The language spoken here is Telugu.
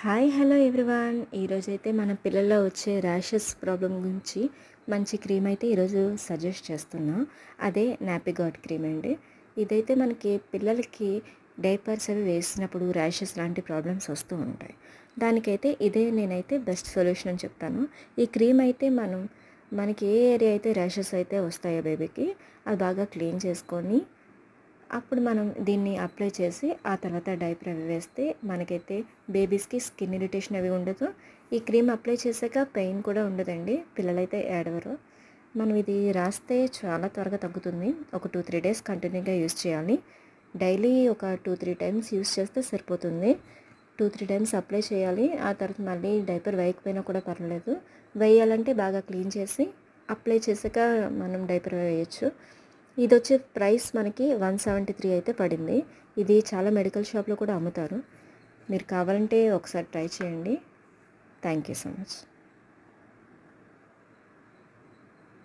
Hi hello everyone. ఈరోజైతే మన పిల్లల్లో వచ్చే ర్యాషెస్ ప్రాబ్లం గురించి మంచి క్రీమ్ అయితే ఈరోజు సజెస్ట్ చేస్తున్నా. అదే నాపిగార్డ్ క్రీమ్ అండి. ఇదైతే మనకి పిల్లలకి డైపర్స్ అవి వేసినప్పుడు ర్యాషెస్ లాంటి ప్రాబ్లమ్స్ వస్తూ ఉంటాయి. దానికైతే ఇదే నేనైతే బెస్ట్ సొల్యూషన్ అని చెప్తాను. ఈ క్రీమ్ అయితే మనకి ఏ ఏరియా అయితే ర్యాషెస్ అయితే వస్తాయో బేబీకి అది బాగా క్లీన్ చేసుకొని అప్పుడు మనం దీన్ని అప్లై చేసి ఆ తర్వాత డైపర్ అవి వేస్తే మనకైతే బేబీస్కి స్కిన్ ఇరిటేషన్ అవి ఉండదు. ఈ క్రీమ్ అప్లై చేశాక పెయిన్ కూడా ఉండదండి. పిల్లలైతే ఏడవరు. మనం ఇది రాస్తే చాలా త్వరగా తగ్గుతుంది. ఒక 2-3 డేస్ కంటిన్యూగా యూస్ చేయాలి. డైలీ ఒక 2-3 టైమ్స్ యూస్ చేస్తే సరిపోతుంది. 2-3 టైమ్స్ అప్లై చేయాలి. ఆ తర్వాత మళ్ళీ డైపర్ వేయకపోయినా కూడా పర్లేదు. వేయాలంటే బాగా క్లీన్ చేసి అప్లై చేశాక మనం డైపర్ వేయచ్చు. ఇది వచ్చే ప్రైస్ మనకి 173 అయితే పడింది. ఇది చాలా మెడికల్ షాప్లో కూడా అమ్ముతారు. మీరు కావాలంటే ఒకసారి ట్రై చేయండి. Thank you so much.